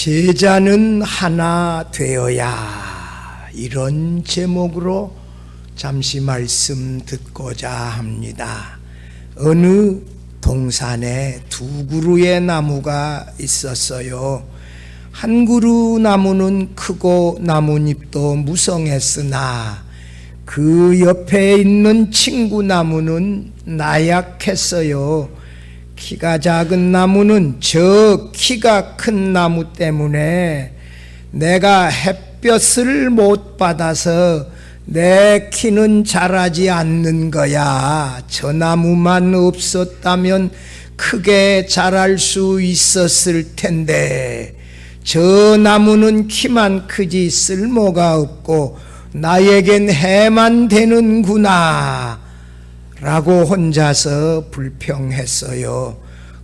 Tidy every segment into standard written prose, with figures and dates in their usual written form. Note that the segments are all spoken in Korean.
제자는 하나 되어야, 이런 제목으로 잠시 말씀 듣고자 합니다. 어느 동산에 두 그루의 나무가 있었어요. 한 그루 나무는 크고 나뭇잎도 무성했으나 그 옆에 있는 친구 나무는 나약했어요. 키가 작은 나무는 저 키가 큰 나무 때문에 내가 햇볕을 못 받아서 내 키는 자라지 않는 거야. 저 나무만 없었다면 크게 자랄 수 있었을 텐데 저 나무는 키만 크지 쓸모가 없고 나에겐 해만 되는구나 라고 혼자서 불평했어요.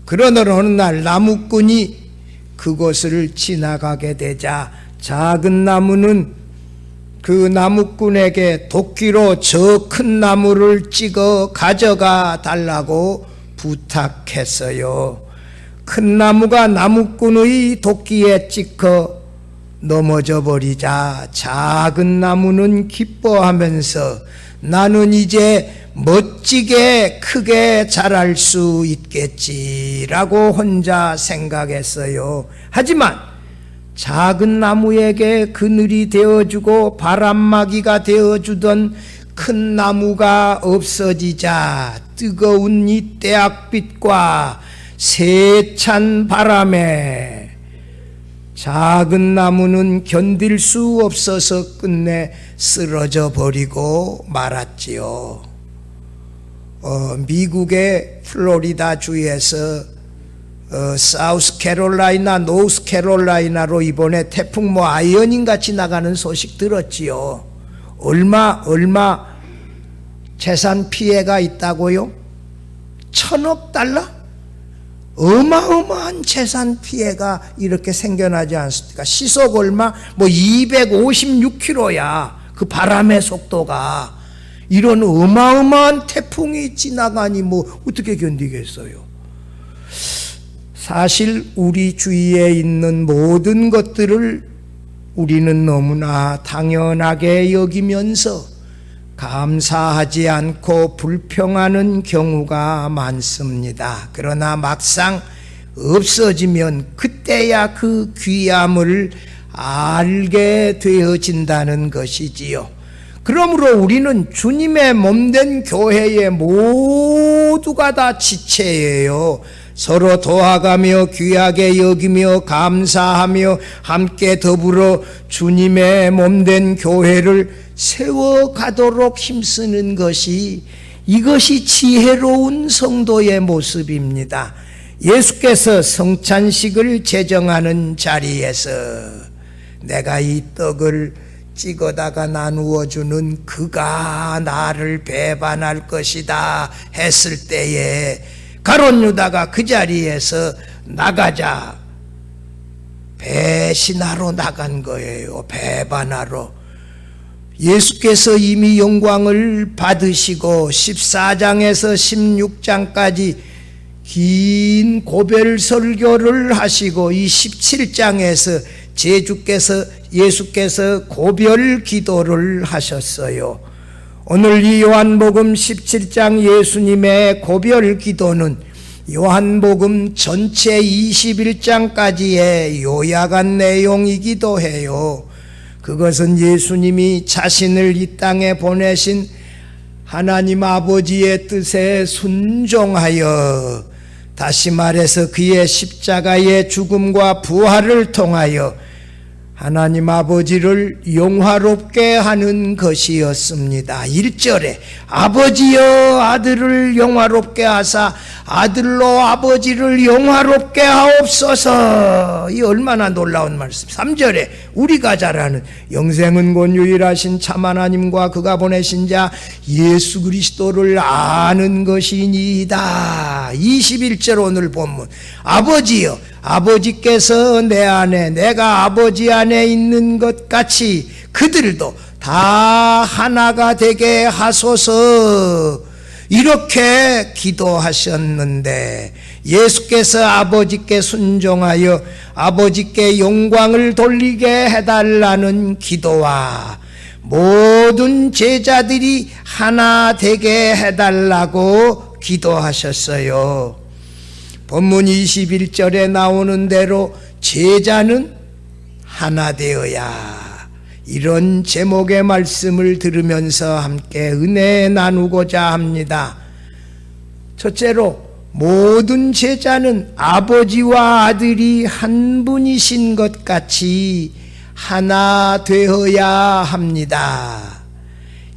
그러던 어느 날 나무꾼이 그곳을 지나가게 되자 작은 나무는 그 나무꾼에게 도끼로 저 큰 나무를 찍어 가져가 달라고 부탁했어요. 큰 나무가 나무꾼의 도끼에 찍혀 넘어져 버리자 작은 나무는 기뻐하면서 나는 이제 멋지게 크게 자랄 수 있겠지라고 혼자 생각했어요. 하지만 작은 나무에게 그늘이 되어주고 바람막이가 되어주던 큰 나무가 없어지자 뜨거운 이 태양빛과 세찬 바람에 작은 나무는 견딜 수 없어서 끝내 쓰러져 버리고 말았지요. 미국의 플로리다 주에서 사우스캐롤라이나, 노스캐롤라이나로 이번에 태풍 아이언인가 지나가는 소식 들었지요. 얼마 재산 피해가 있다고요? $1,000억? 어마어마한 재산 피해가 이렇게 생겨나지 않습니까? 시속 얼마? 256km야. 그 바람의 속도가. 이런 어마어마한 태풍이 지나가니 어떻게 견디겠어요? 사실 우리 주위에 있는 모든 것들을 우리는 너무나 당연하게 여기면서 감사하지 않고 불평하는 경우가 많습니다. 그러나 막상 없어지면 그때야 그 귀함을 알게 되어진다는 것이지요. 그러므로 우리는 주님의 몸된 교회의 모두가 다 지체예요. 서로 도와가며 귀하게 여기며 감사하며 함께 더불어 주님의 몸된 교회를 세워가도록 힘쓰는 이것이 지혜로운 성도의 모습입니다. 예수께서 성찬식을 제정하는 자리에서 내가 이 떡을 찍어다가 나누어 주는 그가 나를 배반할 것이다 했을 때에 가룟 유다가 그 자리에서 나가자 배신하러 나간 거예요. 배반하러. 예수께서 이미 영광을 받으시고 14장에서 16장까지 긴 고별 설교를 하시고 이 17장에서 예수께서 고별 기도를 하셨어요. 오늘 이 요한복음 17장 예수님의 고별 기도는 요한복음 전체 21장까지의 요약한 내용이기도 해요. 그것은 예수님이 자신을 이 땅에 보내신 하나님 아버지의 뜻에 순종하여, 다시 말해서 그의 십자가의 죽음과 부활을 통하여 하나님 아버지를 영화롭게 하는 것이었습니다. 1절에 아버지여 아들을 영화롭게 하사 아들로 아버지를 영화롭게 하옵소서. 이 얼마나 놀라운 말씀. 3절에 우리가 잘 아는 영생은 곧 유일하신 참 하나님과 그가 보내신 자 예수 그리스도를 아는 것이니이다. 21절 오늘 본문 아버지여 아버지께서 내 안에 내가 아버지 안에 있는 것 같이 그들도 다 하나가 되게 하소서. 이렇게 기도하셨는데 예수께서 아버지께 순종하여 아버지께 영광을 돌리게 해달라는 기도와 모든 제자들이 하나 되게 해달라고 기도하셨어요. 본문 21절에 나오는 대로 제자는 하나 되어야, 이런 제목의 말씀을 들으면서 함께 은혜 나누고자 합니다. 첫째로, 모든 제자는 아버지와 아들이 한 분이신 것 같이 하나 되어야 합니다.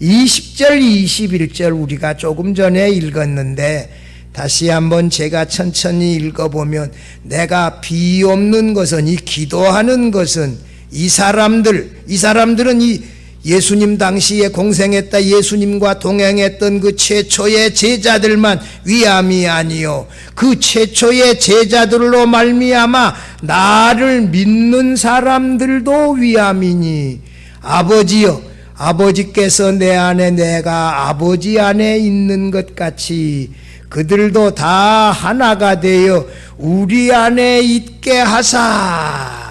20절, 21절 우리가 조금 전에 읽었는데 다시 한번 제가 천천히 읽어보면, 내가 비옵는 것은, 이 기도하는 것은 이 사람들은 이 예수님 당시에 공생했다 예수님과 동행했던 그 최초의 제자들만 위함이 아니요, 그 최초의 제자들로 말미암아 나를 믿는 사람들도 위함이니, 아버지여, 아버지께서 내 안에 내가 아버지 안에 있는 것 같이 그들도 다 하나가 되어 우리 안에 있게 하사,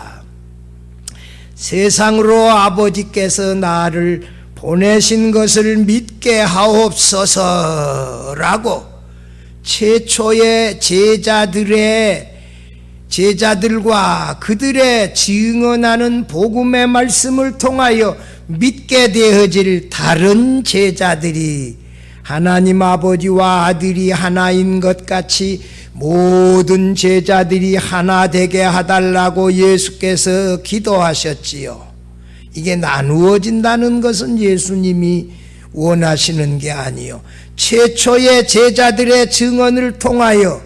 세상으로 아버지께서 나를 보내신 것을 믿게 하옵소서라고 최초의 제자들과 그들의 증언하는 복음의 말씀을 통하여 믿게 되어질 다른 제자들이 하나님 아버지와 아들이 하나인 것 같이 모든 제자들이 하나 되게 해달라고 예수께서 기도하셨지요. 이게 나누어진다는 것은 예수님이 원하시는 게 아니요, 최초의 제자들의 증언을 통하여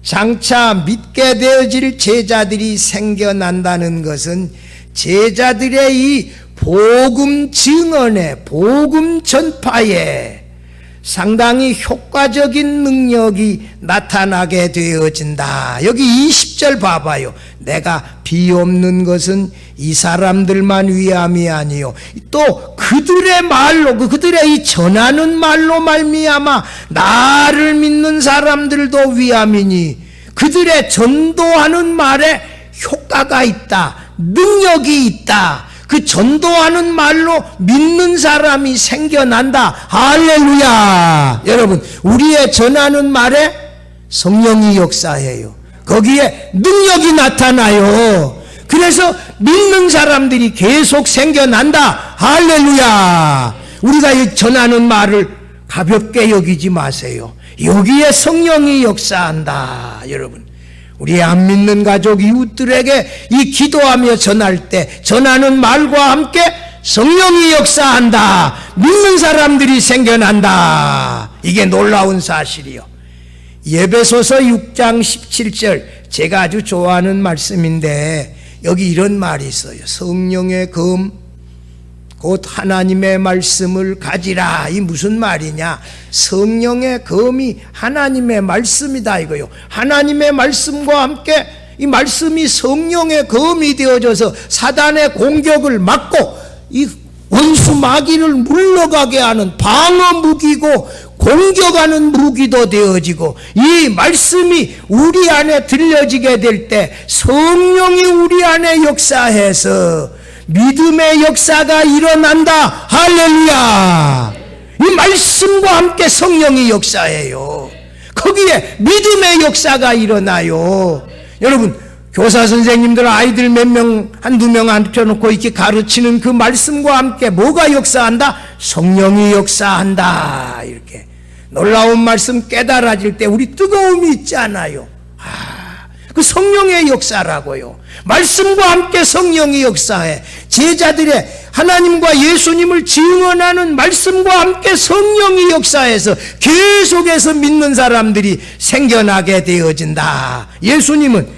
장차 믿게 되어질 제자들이 생겨난다는 것은 제자들의 이 복음 증언에, 복음 전파에 상당히 효과적인 능력이 나타나게 되어진다. 여기 20절 봐봐요. 내가 비옵는 것은 이 사람들만 위함이 아니요, 또 그들의 말로, 그들의 이 전하는 말로 말미암아 나를 믿는 사람들도 위함이니, 그들의 전도하는 말에 효과가 있다, 능력이 있다. 그 전도하는 말로 믿는 사람이 생겨난다. 할렐루야. 여러분, 우리의 전하는 말에 성령이 역사해요. 거기에 능력이 나타나요. 그래서 믿는 사람들이 계속 생겨난다. 할렐루야. 우리가 이 전하는 말을 가볍게 여기지 마세요. 여기에 성령이 역사한다. 여러분, 우리 안 믿는 가족 이웃들에게 이 기도하며 전할 때 전하는 말과 함께 성령이 역사한다. 믿는 사람들이 생겨난다. 이게 놀라운 사실이요. 에베소서 6장 17절, 제가 아주 좋아하는 말씀인데 여기 이런 말이 있어요. 성령의 검 곧 하나님의 말씀을 가지라. 이 무슨 말이냐? 성령의 검이 하나님의 말씀이다 이거요. 하나님의 말씀과 함께 이 말씀이 성령의 검이 되어져서 사단의 공격을 막고 이 원수 마귀를 물러가게 하는 방어 무기고 공격하는 무기도 되어지고, 이 말씀이 우리 안에 들려지게 될 때 성령이 우리 안에 역사해서 믿음의 역사가 일어난다. 할렐루야. 이 말씀과 함께 성령이 역사해요. 거기에 믿음의 역사가 일어나요. 여러분, 교사 선생님들 아이들 몇 명, 한두 명 앉혀놓고 이렇게 가르치는 그 말씀과 함께 뭐가 역사한다? 성령이 역사한다. 이렇게 놀라운 말씀 깨달아질 때 우리 뜨거움이 있지 않아요? 그 성령의 역사라고요. 말씀과 함께 성령이 역사해. 제자들의 하나님과 예수님을 증언하는 말씀과 함께 성령이 역사해서 계속해서 믿는 사람들이 생겨나게 되어진다. 예수님은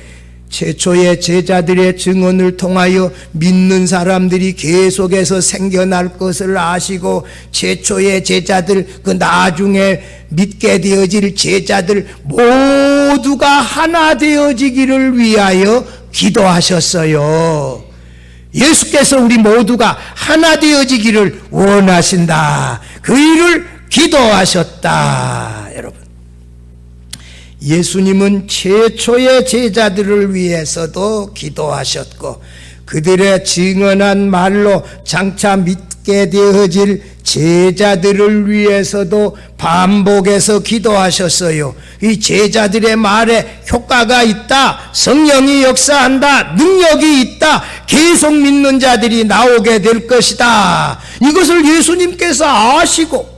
최초의 제자들의 증언을 통하여 믿는 사람들이 계속해서 생겨날 것을 아시고, 최초의 제자들, 그 나중에 믿게 되어질 제자들 모두가 하나 되어지기를 위하여 기도하셨어요. 예수께서 우리 모두가 하나 되어지기를 원하신다. 그 일을 기도하셨다. 여러분, 예수님은 최초의 제자들을 위해서도 기도하셨고 그들의 증언한 말로 장차 믿게 되어질 제자들을 위해서도 반복해서 기도하셨어요. 이 제자들의 말에 효과가 있다, 성령이 역사한다, 능력이 있다, 계속 믿는 자들이 나오게 될 것이다. 이것을 예수님께서 아시고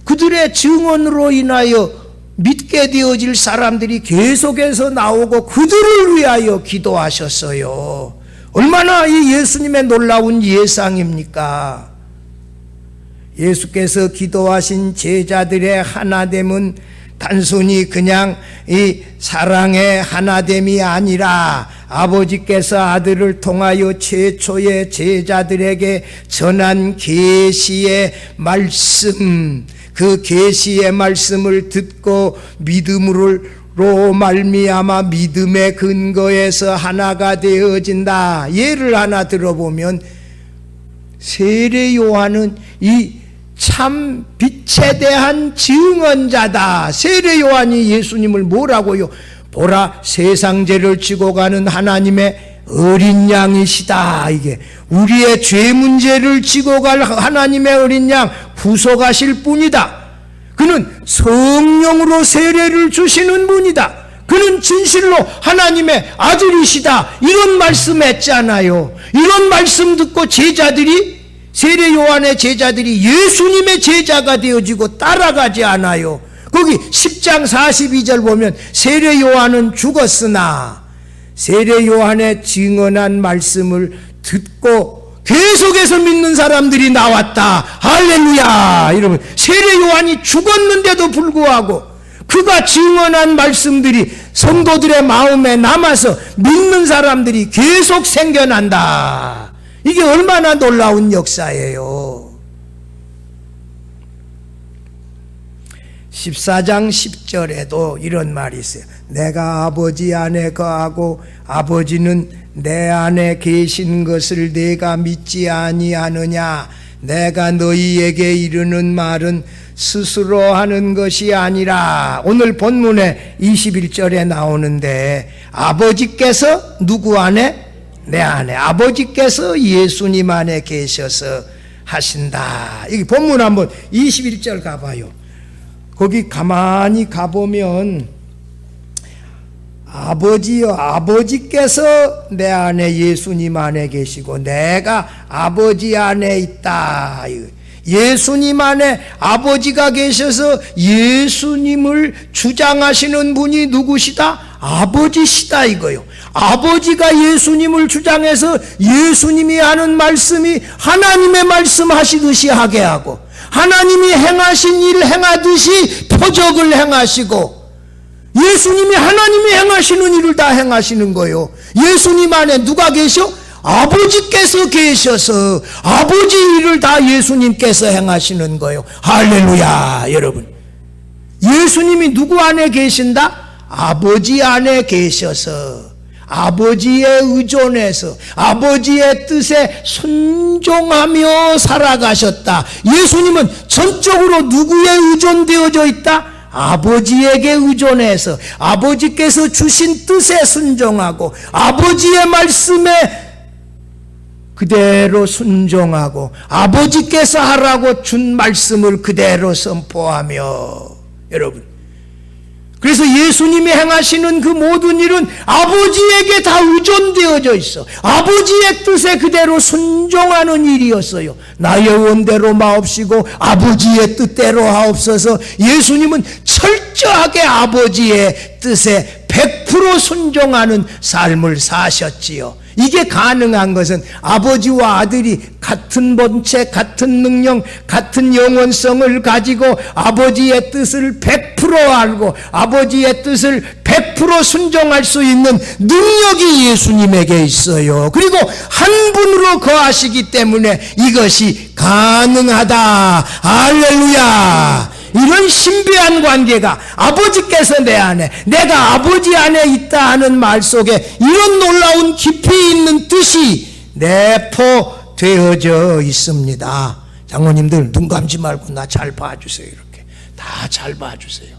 그들의 증언으로 인하여 믿게 되어질 사람들이 계속해서 나오고 그들을 위하여 기도하셨어요. 얼마나 이 예수님의 놀라운 예상입니까? 예수께서 기도하신 제자들의 하나됨은 단순히 그냥 이 사랑의 하나됨이 아니라 아버지께서 아들을 통하여 최초의 제자들에게 전한 계시의 말씀, 그 계시의 말씀을 듣고 믿음으로 말미암아 믿음의 근거에서 하나가 되어진다. 예를 하나 들어보면 세례 요한은 이 참 빛에 대한 증언자다. 세례 요한이 예수님을 뭐라고요? 보라, 세상 죄를 지고 가는 하나님의 어린 양이시다. 이게 우리의 죄 문제를 지고 갈 하나님의 어린 양 구속하실 분이다. 그는 성령으로 세례를 주시는 분이다. 그는 진실로 하나님의 아들이시다. 이런 말씀했잖아요. 이런 말씀 듣고 제자들이, 세례 요한의 제자들이 예수님의 제자가 되어지고 따라가지 않아요. 거기 10장 42절 보면 세례 요한은 죽었으나 세례 요한의 증언한 말씀을 듣고 계속해서 믿는 사람들이 나왔다. 할렐루야. 여러분, 세례 요한이 죽었는데도 불구하고 그가 증언한 말씀들이 성도들의 마음에 남아서 믿는 사람들이 계속 생겨난다. 이게 얼마나 놀라운 역사예요. 14장 10절에도 이런 말이 있어요. 내가 아버지 안에 거하고 아버지는 내 안에 계신 것을 내가 믿지 아니하느냐. 내가 너희에게 이르는 말은 스스로 하는 것이 아니라, 오늘 본문에 21절에 나오는데 아버지께서 누구 안에? 내 안에. 아버지께서 예수님 안에 계셔서 하신다. 여기 본문 한번 21절 가봐요. 거기 가만히 가보면 아버지여, 아버지께서 내 안에 예수님 안에 계시고 내가 아버지 안에 있다. 예수님 안에 아버지가 계셔서 예수님을 주장하시는 분이 누구시다? 아버지시다 이거요. 아버지가 예수님을 주장해서 예수님이 하는 말씀이 하나님의 말씀 하시듯이 하게 하고, 하나님이 행하신 일 행하듯이 표적을 행하시고, 예수님이 하나님이 행하시는 일을 다 행하시는 거예요. 예수님 안에 누가 계셔? 아버지께서 계셔서 아버지 일을 다 예수님께서 행하시는 거예요. 할렐루야. 여러분, 예수님이 누구 안에 계신다? 아버지 안에 계셔서 아버지의 의존에서 아버지의 뜻에 순종하며 살아가셨다. 예수님은 전적으로 누구에 의존되어져 있다? 아버지에게 의존해서 아버지께서 주신 뜻에 순종하고 아버지의 말씀에 그대로 순종하고 아버지께서 하라고 준 말씀을 그대로 선포하며, 여러분, 그래서 예수님이 행하시는 그 모든 일은 아버지에게 다 의존되어져 있어. 아버지의 뜻에 그대로 순종하는 일이었어요. 나의 원대로 마옵시고 아버지의 뜻대로 하옵소서. 예수님은 철저하게 아버지의 뜻에 100% 순종하는 삶을 사셨지요. 이게 가능한 것은 아버지와 아들이 같은 본체, 같은 능력, 같은 영원성을 가지고 아버지의 뜻을 100% 알고 아버지의 뜻을 100% 순종할 수 있는 능력이 예수님에게 있어요. 그리고 한 분으로 거하시기 때문에 이것이 가능하다. 할렐루야. 이런 신비한 관계가 아버지께서 내 안에, 내가 아버지 안에 있다 하는 말 속에 이런 놀라운 깊이 있는 뜻이 내포되어져 있습니다. 장로님들 눈 감지 말고 나 잘 봐주세요. 이렇게 다 잘 봐주세요.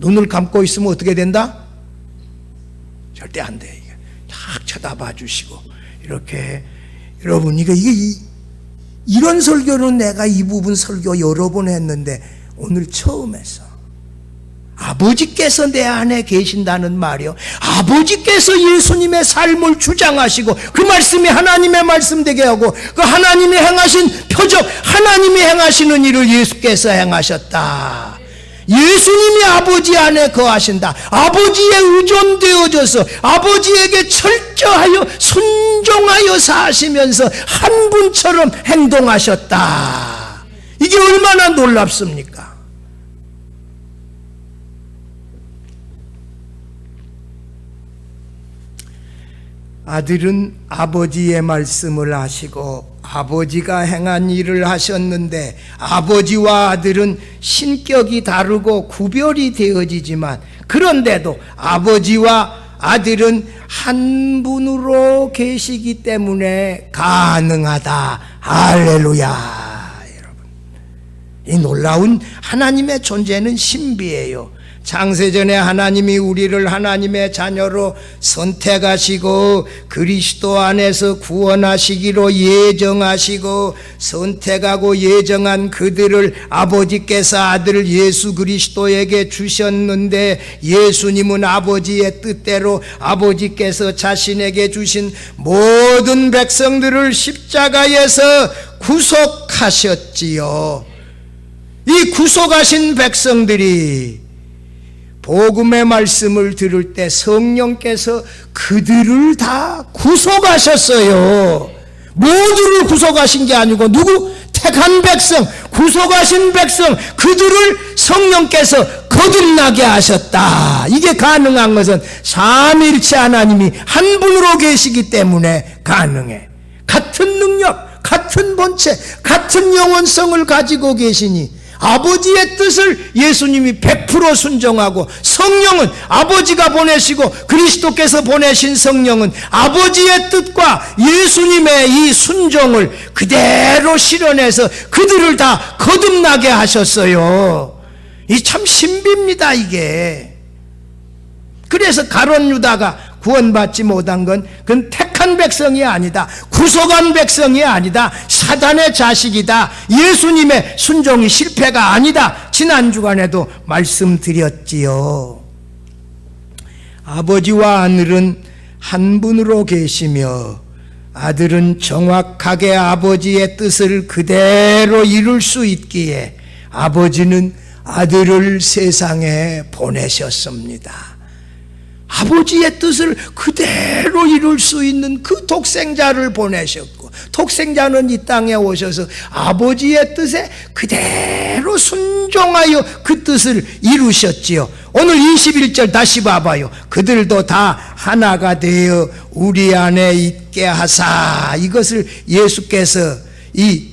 눈을 감고 있으면 어떻게 된다? 절대 안 돼. 딱 쳐다봐 주시고 이렇게. 여러분 이런 설교는 내가 이 부분 설교 여러 번 했는데 오늘 처음 했어. 아버지께서 내 안에 계신다는 말이요, 아버지께서 예수님의 삶을 주장하시고 그 말씀이 하나님의 말씀 되게 하고 그 하나님이 행하신 표적, 하나님이 행하시는 일을 예수께서 행하셨다. 예수님이 아버지 안에 거하신다. 아버지에 의존되어져서 아버지에게 철저하여 순종하여 사시면서 한 분처럼 행동하셨다. 이게 얼마나 놀랍습니까? 아들은 아버지의 말씀을 하시고 아버지가 행한 일을 하셨는데, 아버지와 아들은 신격이 다르고 구별이 되어지지만 그런데도 아버지와 아들은 한 분으로 계시기 때문에 가능하다. 할렐루야. 여러분, 이 놀라운 하나님의 존재는 신비예요. 창세전에 하나님이 우리를 하나님의 자녀로 선택하시고 그리스도 안에서 구원하시기로 예정하시고 선택하고 예정한 그들을 아버지께서 아들 예수 그리스도에게 주셨는데, 예수님은 아버지의 뜻대로 아버지께서 자신에게 주신 모든 백성들을 십자가에서 구속하셨지요. 이 구속하신 백성들이 복음의 말씀을 들을 때 성령께서 그들을 다 구속하셨어요. 모두를 구속하신 게 아니고 누구? 택한 백성, 구속하신 백성, 그들을 성령께서 거듭나게 하셨다. 이게 가능한 것은 삼위일체 하나님이 한 분으로 계시기 때문에 가능해. 같은 능력, 같은 본체, 같은 영원성을 가지고 계시니 아버지의 뜻을 예수님이 100% 순종하고, 성령은 아버지가 보내시고 그리스도께서 보내신 성령은 아버지의 뜻과 예수님의 이 순종을 그대로 실현해서 그들을 다 거듭나게 하셨어요. 이 참 신비입니다, 이게. 그래서 가룟 유다가 구원받지 못한 건 그건 택한 백성이 아니다, 구속한 백성이 아니다, 사단의 자식이다, 예수님의 순종이 실패가 아니다. 지난 주간에도 말씀드렸지요. 아버지와 아들은 한 분으로 계시며 아들은 정확하게 아버지의 뜻을 그대로 이룰 수 있기에 아버지는 아들을 세상에 보내셨습니다. 아버지의 뜻을 그대로 이룰 수 있는 그 독생자를 보내셨고, 독생자는 이 땅에 오셔서 아버지의 뜻에 그대로 순종하여 그 뜻을 이루셨지요. 오늘 21절 다시 봐봐요. 그들도 다 하나가 되어 우리 안에 있게 하사. 이것을 예수께서 이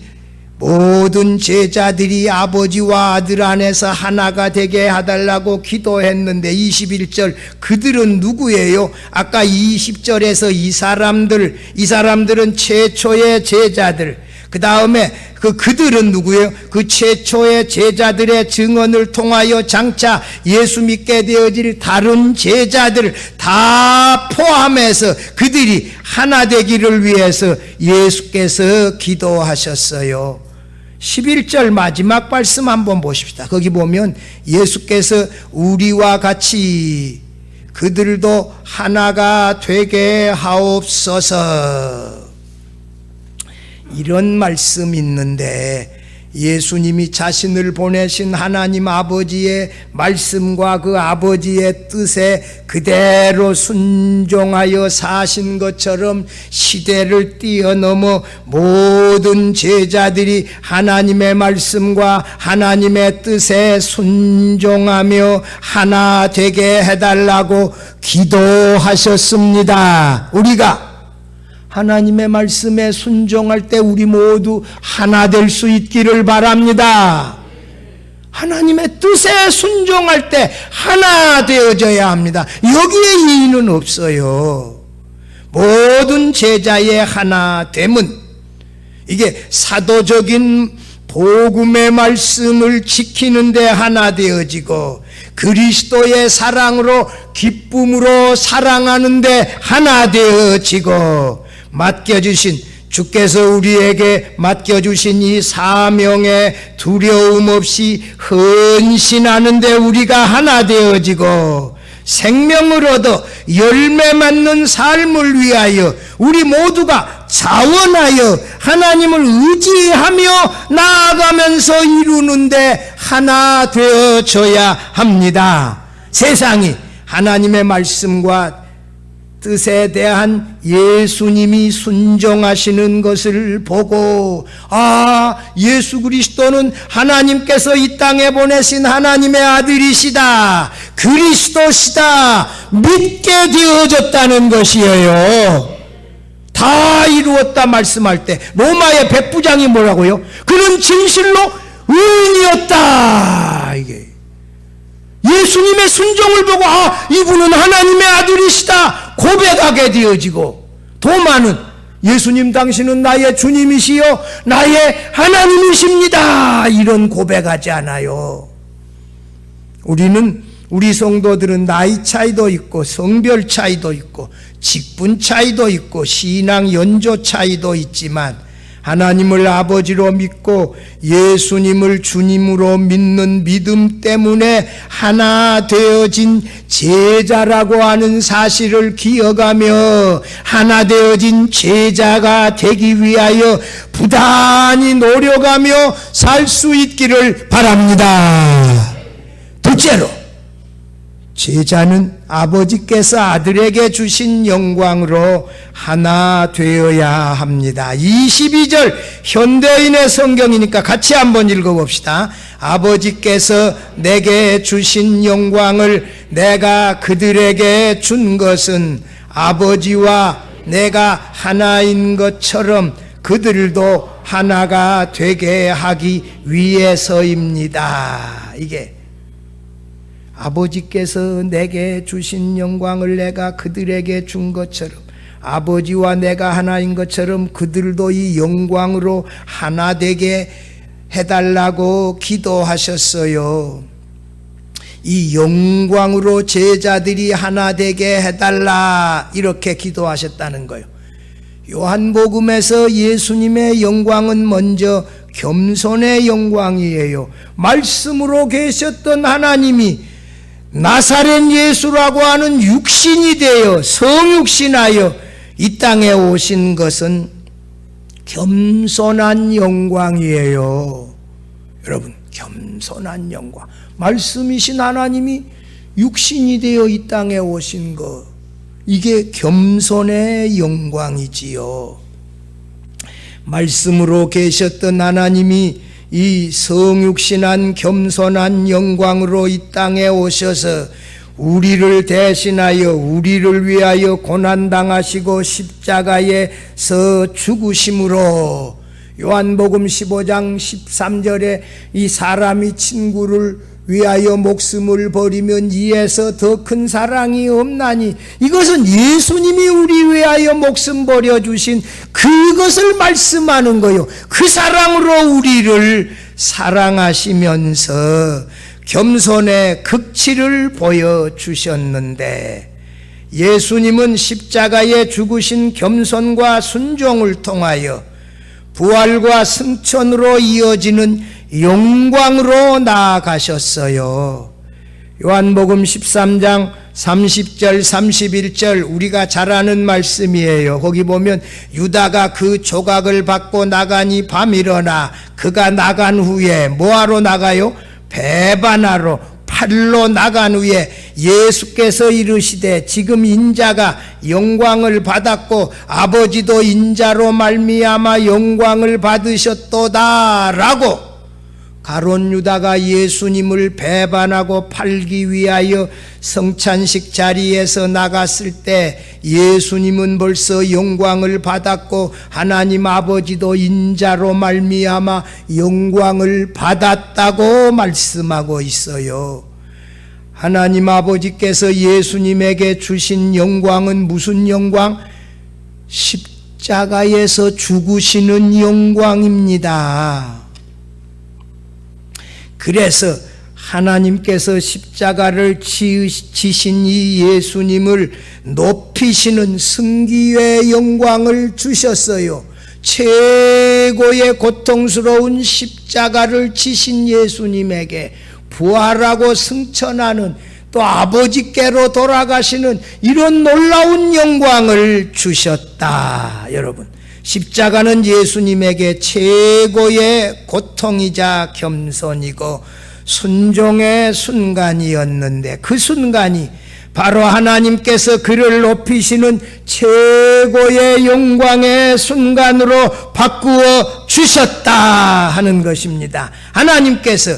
모든 제자들이 아버지와 아들 안에서 하나가 되게 해달라고 기도했는데, 21절 그들은 누구예요? 아까 20절에서 이 사람들은 최초의 제자들. 그 다음에 그들은 누구예요? 그 최초의 제자들의 증언을 통하여 장차 예수 믿게 되어질 다른 제자들 다 포함해서 그들이 하나 되기를 위해서 예수께서 기도하셨어요. 11절 마지막 말씀 한번 보십시다. 거기 보면 예수께서 우리와 같이 그들도 하나가 되게 하옵소서, 이런 말씀이 있는데, 예수님이 자신을 보내신 하나님 아버지의 말씀과 그 아버지의 뜻에 그대로 순종하여 사신 것처럼 시대를 뛰어넘어 모든 제자들이 하나님의 말씀과 하나님의 뜻에 순종하며 하나 되게 해달라고 기도하셨습니다. 우리가 하나님의 말씀에 순종할 때 우리 모두 하나 될 수 있기를 바랍니다. 하나님의 뜻에 순종할 때 하나 되어져야 합니다. 여기에 이의는 없어요. 모든 제자의 하나됨은 이게 사도적인 복음의 말씀을 지키는 데 하나 되어지고, 그리스도의 사랑으로 기쁨으로 사랑하는데 하나 되어지고, 주께서 우리에게 맡겨주신 이 사명에 두려움 없이 헌신하는데 우리가 하나 되어지고, 생명을 얻어 열매 맺는 삶을 위하여 우리 모두가 자원하여 하나님을 의지하며 나아가면서 이루는데 하나 되어져야 합니다. 세상이 하나님의 말씀과 뜻에 대한 예수님이 순종하시는 것을 보고, 예수 그리스도는 하나님께서 이 땅에 보내신 하나님의 아들이시다, 그리스도시다 믿게 되어졌다는 것이에요. 다 이루었다 말씀할 때 로마의 백부장이 뭐라고요? 그는 진실로 의인이었다. 이게 예수님의 순종을 보고 이분은 하나님의 아들이시다 고백하게 되어지고, 도마는 예수님 당신은 나의 주님이시요 나의 하나님이십니다 이런 고백하지 않아요. 우리 성도들은 나이 차이도 있고 성별 차이도 있고 직분 차이도 있고 신앙 연조 차이도 있지만, 하나님을 아버지로 믿고 예수님을 주님으로 믿는 믿음 때문에 하나 되어진 제자라고 하는 사실을 기억하며 하나 되어진 제자가 되기 위하여 부단히 노력하며 살 수 있기를 바랍니다. 둘째로, 제자는 아버지께서 아들에게 주신 영광으로 하나 되어야 합니다. 22절 현대인의 성경이니까 같이 한번 읽어봅시다. 아버지께서 내게 주신 영광을 내가 그들에게 준 것은 아버지와 내가 하나인 것처럼 그들도 하나가 되게 하기 위해서입니다. 이게 아버지께서 내게 주신 영광을 내가 그들에게 준 것처럼 아버지와 내가 하나인 것처럼 그들도 이 영광으로 하나 되게 해달라고 기도하셨어요. 이 영광으로 제자들이 하나 되게 해달라 이렇게 기도하셨다는 거예요. 요한복음에서 예수님의 영광은 먼저 겸손의 영광이에요. 말씀으로 계셨던 하나님이 나사렛 예수라고 하는 육신이 되어 성육신하여 이 땅에 오신 것은 겸손한 영광이에요. 여러분, 겸손한 영광. 말씀이신 하나님이 육신이 되어 이 땅에 오신 것, 이게 겸손의 영광이지요. 말씀으로 계셨던 하나님이 이 성육신한 겸손한 영광으로 이 땅에 오셔서 우리를 대신하여 우리를 위하여 고난당하시고 십자가에서 죽으심으로, 요한복음 15장 13절에 이 사람이 친구를 위하여 목숨을 버리면 이에서 더 큰 사랑이 없나니, 이것은 예수님이 우리 위하여 목숨 버려주신 그것을 말씀하는 거요. 그 사랑으로 우리를 사랑하시면서 겸손의 극치를 보여주셨는데, 예수님은 십자가에 죽으신 겸손과 순종을 통하여 부활과 승천으로 이어지는 영광으로 나아가셨어요. 요한복음 13장 30절 31절 우리가 잘 아는 말씀이에요. 거기 보면 유다가 그 조각을 받고 나가니 밤이러나 그가 나간 후에 뭐하러 나가요? 배반하러 팔로 나간 후에 예수께서 이르시되 지금 인자가 영광을 받았고 아버지도 인자로 말미암아 영광을 받으셨도다 라고, 가룟 유다가 예수님을 배반하고 팔기 위하여 성찬식 자리에서 나갔을 때 예수님은 벌써 영광을 받았고 하나님 아버지도 인자로 말미암아 영광을 받았다고 말씀하고 있어요. 하나님 아버지께서 예수님에게 주신 영광은 무슨 영광? 십자가에서 죽으시는 영광입니다. 그래서 하나님께서 십자가를 지신 이 예수님을 높이시는 승기의 영광을 주셨어요. 최고의 고통스러운 십자가를 지신 예수님에게 부활하고 승천하는, 또 아버지께로 돌아가시는 이런 놀라운 영광을 주셨다. 여러분, 십자가는 예수님에게 최고의 고통이자 겸손이고 순종의 순간이었는데, 그 순간이 바로 하나님께서 그를 높이시는 최고의 영광의 순간으로 바꾸어 주셨다 하는 것입니다. 하나님께서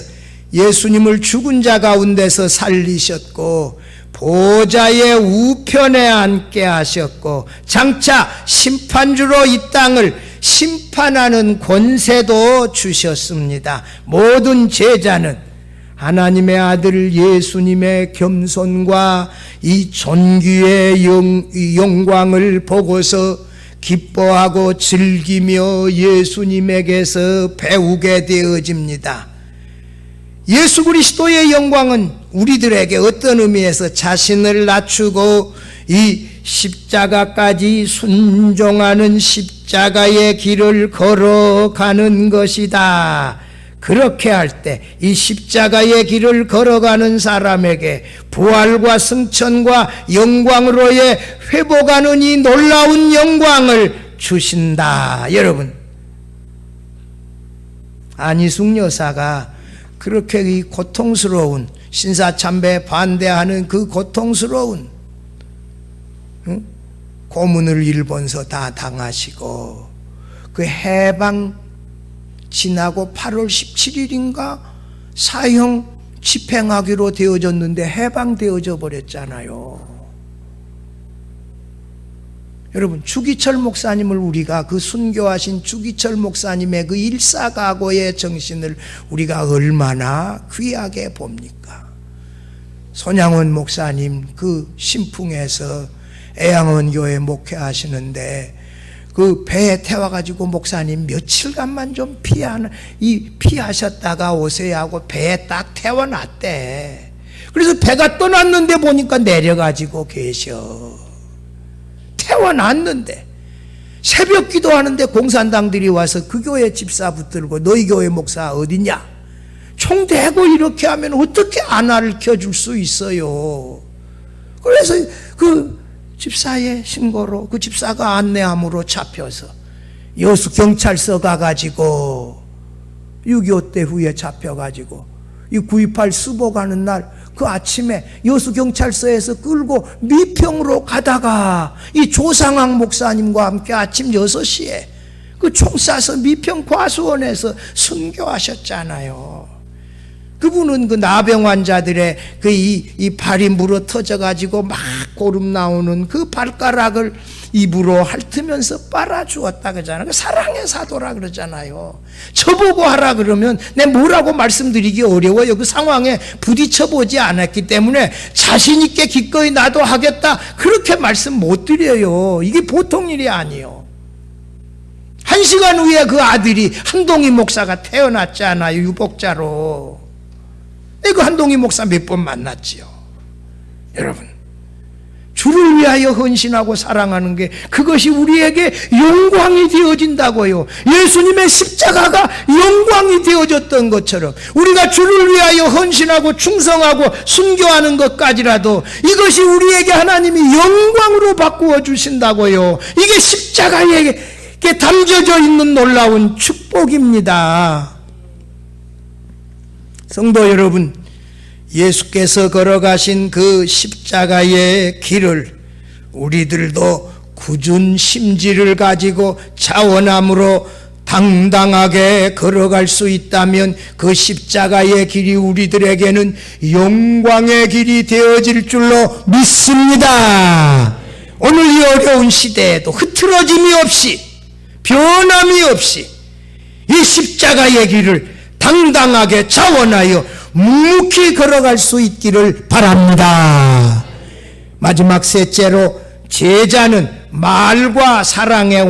예수님을 죽은 자 가운데서 살리셨고 보좌의 우편에 앉게 하셨고 장차 심판주로 이 땅을 심판하는 권세도 주셨습니다. 모든 제자는 하나님의 아들 예수님의 겸손과 이 존귀의 영광을 보고서 기뻐하고 즐기며 예수님에게서 배우게 되어집니다. 예수 그리스도의 영광은 우리들에게 어떤 의미에서 자신을 낮추고 이 십자가까지 순종하는 십자가의 길을 걸어가는 것이다. 그렇게 할 때 이 십자가의 길을 걸어가는 사람에게 부활과 승천과 영광으로의 회복하는 이 놀라운 영광을 주신다. 여러분, 안희숙 여사가 그렇게 이 고통스러운 신사참배 반대하는 그 고통스러운 고문을 일본서 다 당하시고 그 해방 지나고 8월 17일인가 사형 집행하기로 되어졌는데 해방되어져 버렸잖아요. 여러분, 주기철 목사님을 우리가 그 순교하신 주기철 목사님의 그 일사각오의 정신을 우리가 얼마나 귀하게 봅니까? 손양원 목사님 그 신풍에서 애양원교회 목회하시는데 그 배에 태워가지고 목사님 며칠간만 좀 피하셨다가 오세요 하고 배에 딱 태워놨대. 그래서 배가 떠났는데 보니까 내려가지고 계셔. 태워놨는데 새벽 기도하는데 공산당들이 와서 그 교회 집사 붙들고 너희 교회 목사 어디냐? 총 대고 이렇게 하면 어떻게 안 알려줄 수 있어요? 그래서 그 집사의 신고로 그 집사가 안내함으로 잡혀서 여수 경찰서 가가지고 6.25 때 후에 잡혀가지고 이 9.28 수보 가는 날 그 아침에 여수 경찰서에서 끌고 미평으로 가다가 이 조상학 목사님과 함께 아침 6시에 그 총 쏴서 미평 과수원에서 순교하셨잖아요. 그분은 그 나병 환자들의 그 이 발이 물어 터져 가지고 막 고름 나오는 그 발가락을 입으로 핥으면서 빨아주었다 그러잖아요. 사랑의 사도라 그러잖아요. 저보고 하라 그러면 내 뭐라고 말씀드리기 어려워요. 그 상황에 부딪혀보지 않았기 때문에 자신 있게 기꺼이 나도 하겠다 그렇게 말씀 못 드려요. 이게 보통 일이 아니에요. 1시간 후에 그 아들이 한동희 목사가 태어났잖아요. 유복자로. 그 한동희 목사 몇 번 만났지요. 여러분, 주를 위하여 헌신하고 사랑하는 게 그것이 우리에게 영광이 되어진다고요. 예수님의 십자가가 영광이 되어졌던 것처럼 우리가 주를 위하여 헌신하고 충성하고 순교하는 것까지라도 이것이 우리에게 하나님이 영광으로 바꾸어 주신다고요. 이게 십자가에 담겨져 있는 놀라운 축복입니다. 성도 여러분, 예수께서 걸어가신 그 십자가의 길을 우리들도 굳은 심지를 가지고 자원함으로 당당하게 걸어갈 수 있다면 그 십자가의 길이 우리들에게는 영광의 길이 되어질 줄로 믿습니다. 오늘 이 어려운 시대에도 흐트러짐이 없이 변함이 없이 이 십자가의 길을 당당하게 자원하여 묵묵히 걸어갈 수 있기를 바랍니다. 마지막 셋째로, 제자는 말과 사랑의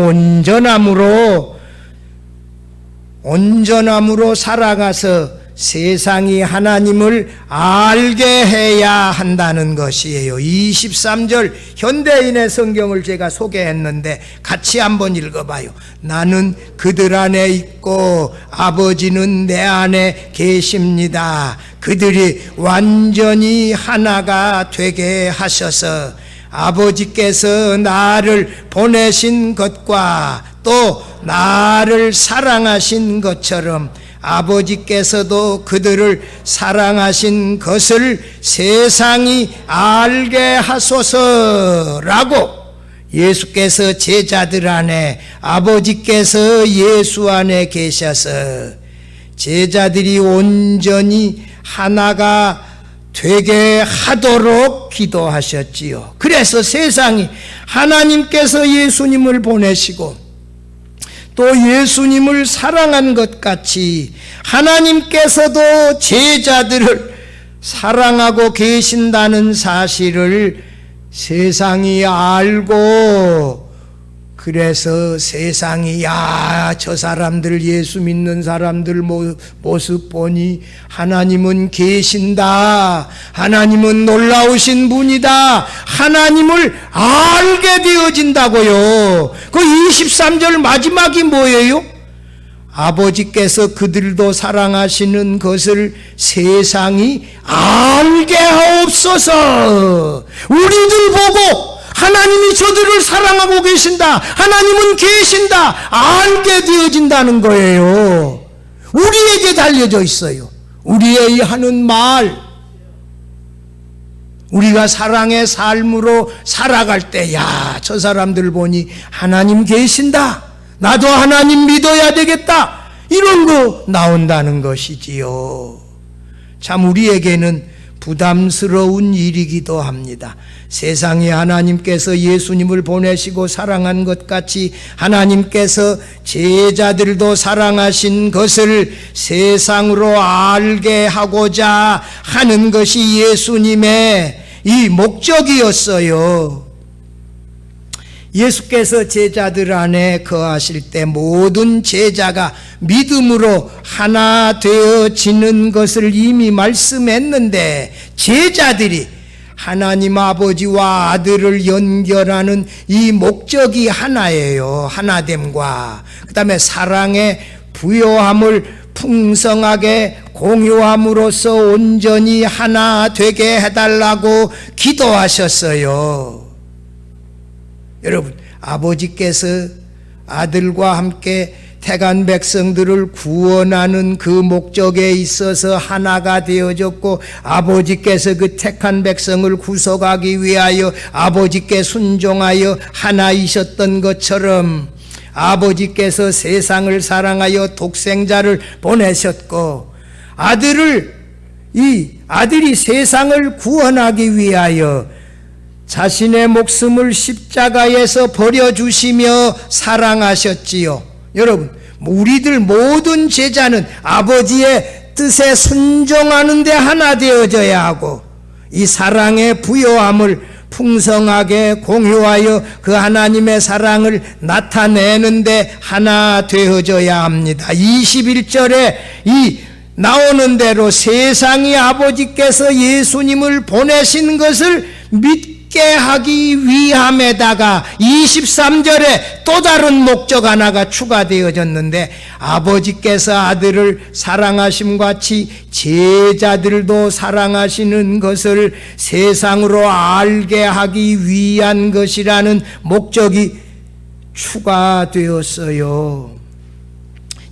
온전함으로 살아가서 세상이 하나님을 알게 해야 한다는 것이에요. 23절 현대인의 성경을 제가 소개했는데 같이 한번 읽어봐요. 나는 그들 안에 있고 아버지는 내 안에 계십니다. 그들이 완전히 하나가 되게 하셔서 아버지께서 나를 보내신 것과 또 나를 사랑하신 것처럼 아버지께서도 그들을 사랑하신 것을 세상이 알게 하소서라고 예수께서 제자들 안에, 아버지께서 예수 안에 계셔서 제자들이 온전히 하나가 되게 하도록 기도하셨지요. 그래서 세상이 하나님께서 예수님을 보내시고 또 예수님을 사랑한 것 같이 하나님께서도 제자들을 사랑하고 계신다는 사실을 세상이 알고, 그래서 세상이 야, 저 사람들 예수 믿는 사람들 모습 보니 하나님은 계신다, 하나님은 놀라우신 분이다, 하나님을 알게 되어진다고요. 그 23절 마지막이 뭐예요? 아버지께서 그들도 사랑하시는 것을 세상이 알게 하옵소서. 우리들 보고 하나님이 저들을 사랑하고 계신다, 하나님은 계신다, 알게 되어진다는 거예요. 우리에게 달려져 있어요. 우리의 하는 말, 우리가 사랑의 삶으로 살아갈 때, 야, 저 사람들 보니 하나님 계신다, 나도 하나님 믿어야 되겠다, 이런 거 나온다는 것이지요. 참 우리에게는 부담스러운 일이기도 합니다. 세상에 하나님께서 예수님을 보내시고 사랑한 것 같이 하나님께서 제자들도 사랑하신 것을 세상으로 알게 하고자 하는 것이 예수님의 이 목적이었어요. 예수께서 제자들 안에 거하실 때 모든 제자가 믿음으로 하나 되어지는 것을 이미 말씀했는데, 제자들이 하나님 아버지와 아들을 연결하는 이 목적이 하나예요. 하나됨과 그 다음에 사랑의 부요함을 풍성하게 공유함으로써 온전히 하나 되게 해달라고 기도하셨어요. 여러분, 아버지께서 아들과 함께 택한 백성들을 구원하는 그 목적에 있어서 하나가 되어졌고, 아버지께서 그 택한 백성을 구속하기 위하여 아버지께 순종하여 하나이셨던 것처럼 아버지께서 세상을 사랑하여 독생자를 보내셨고, 아들이 세상을 구원하기 위하여 자신의 목숨을 십자가에서 버려주시며 사랑하셨지요. 여러분, 우리들 모든 제자는 아버지의 뜻에 순종하는 데 하나 되어져야 하고, 이 사랑의 부요함을 풍성하게 공유하여 그 하나님의 사랑을 나타내는데 하나 되어져야 합니다. 21절에 이 나오는 대로 세상이 아버지께서 예수님을 보내신 것을 믿게 하기 위함에다가 23절에 또 다른 목적 하나가 추가되어졌는데, 아버지께서 아들을 사랑하심 같이 제자들도 사랑하시는 것을 세상으로 알게 하기 위한 것이라는 목적이 추가되었어요.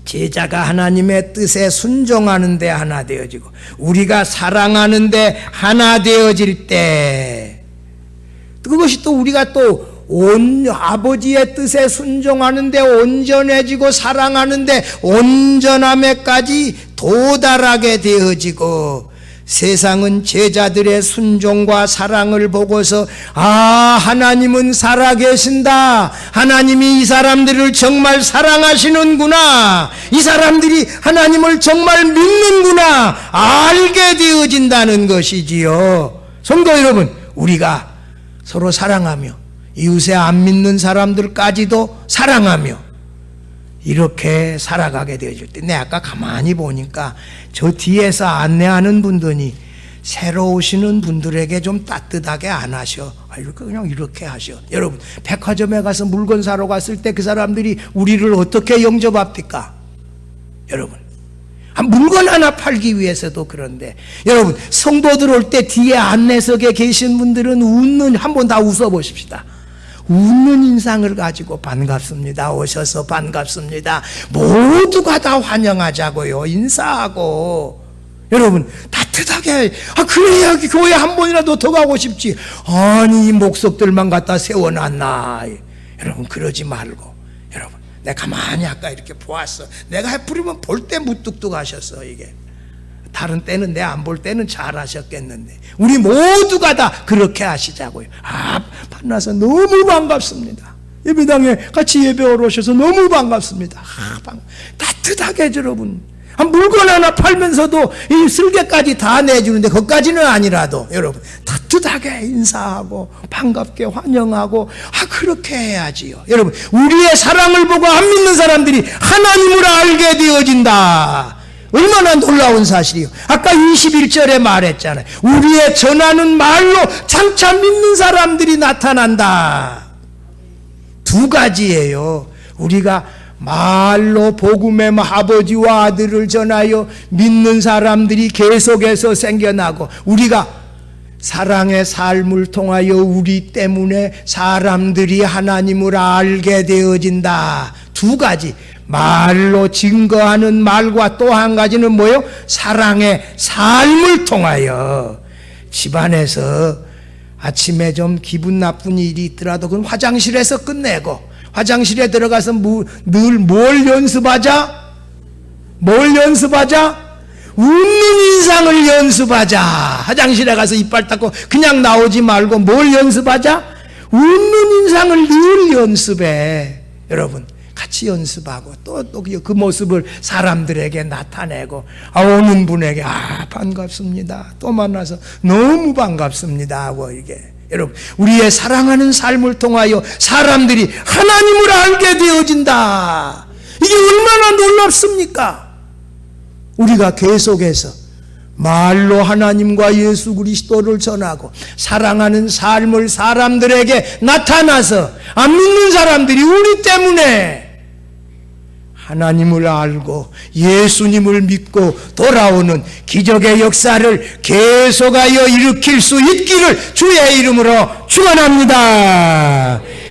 제자가 하나님의 뜻에 순종하는 데 하나 되어지고, 우리가 사랑하는 데 하나 되어질 때, 그것이 또 우리가 또 아버지의 뜻에 순종하는데 온전해지고 사랑하는데 온전함에까지 도달하게 되어지고, 세상은 제자들의 순종과 사랑을 보고서 하나님은 살아계신다, 하나님이 이 사람들을 정말 사랑하시는구나, 이 사람들이 하나님을 정말 믿는구나 알게 되어진다는 것이지요. 성도 여러분, 우리가 서로 사랑하며 이웃에 안 믿는 사람들까지도 사랑하며 이렇게 살아가게 되어질 때, 내 아까 가만히 보니까 저 뒤에서 안내하는 분들이 새로 오시는 분들에게 좀 따뜻하게 안 하셔. 그냥 이렇게 하셔. 여러분, 백화점에 가서 물건 사러 갔을 때 그 사람들이 우리를 어떻게 영접합니까? 여러분, 물건 하나 팔기 위해서도 그런데, 여러분, 성도들 올 때 뒤에 안내석에 계신 분들은 한번 다 웃어보십시다. 웃는 인상을 가지고 반갑습니다, 오셔서 반갑습니다, 모두가 다 환영하자고요, 인사하고. 여러분, 따뜻하게, 그래야 교회 한 번이라도 더 가고 싶지. 아니, 이 목석들만 갖다 세워놨나. 여러분, 그러지 말고. 여러분, 내가 가만히 아까 이렇게 보았어. 내가 해프리면 볼 때 무뚝뚝하셨어, 이게. 다른 때는 내가 안 볼 때는 잘 하셨겠는데, 우리 모두가 다 그렇게 하시자고요. 만나서 너무 반갑습니다. 예배당에 같이 예배하러 오셔서 너무 반갑습니다. 따뜻하게 여러분. 물건 하나 팔면서도 이 쓸개까지 다 내주는데, 그것까지는 아니라도 여러분 따뜻하게 인사하고 반갑게 환영하고, 그렇게 해야지요. 여러분, 우리의 사랑을 보고 안 믿는 사람들이 하나님을 알게 되어진다. 얼마나 놀라운 사실이요. 아까 21절에 말했잖아요. 우리의 전하는 말로 장차 믿는 사람들이 나타난다. 두 가지예요. 우리가 말로 복음의 아버지와 아들을 전하여 믿는 사람들이 계속해서 생겨나고, 우리가 사랑의 삶을 통하여 우리 때문에 사람들이 하나님을 알게 되어진다. 두 가지. 말로 증거하는 말과 또 한 가지는 뭐예요? 사랑의 삶을 통하여. 집안에서 아침에 좀 기분 나쁜 일이 있더라도 그건 화장실에서 끝내고, 화장실에 들어가서 늘 뭘 연습하자? 뭘 연습하자? 웃는 인상을 연습하자. 화장실에 가서 이빨 닦고 그냥 나오지 말고 뭘 연습하자? 웃는 인상을 늘 연습해. 여러분, 같이 연습하고 또 그 모습을 사람들에게 나타내고, 오는 분에게 반갑습니다, 또 만나서 너무 반갑습니다 하고, 이게 여러분, 우리의 사랑하는 삶을 통하여 사람들이 하나님을 알게 되어진다. 이게 얼마나 놀랍습니까? 우리가 계속해서 말로 하나님과 예수 그리스도를 전하고 사랑하는 삶을 사람들에게 나타나서 안 믿는 사람들이 우리 때문에 하나님을 알고 예수님을 믿고 돌아오는 기적의 역사를 계속하여 일으킬 수 있기를 주의 이름으로 축원합니다.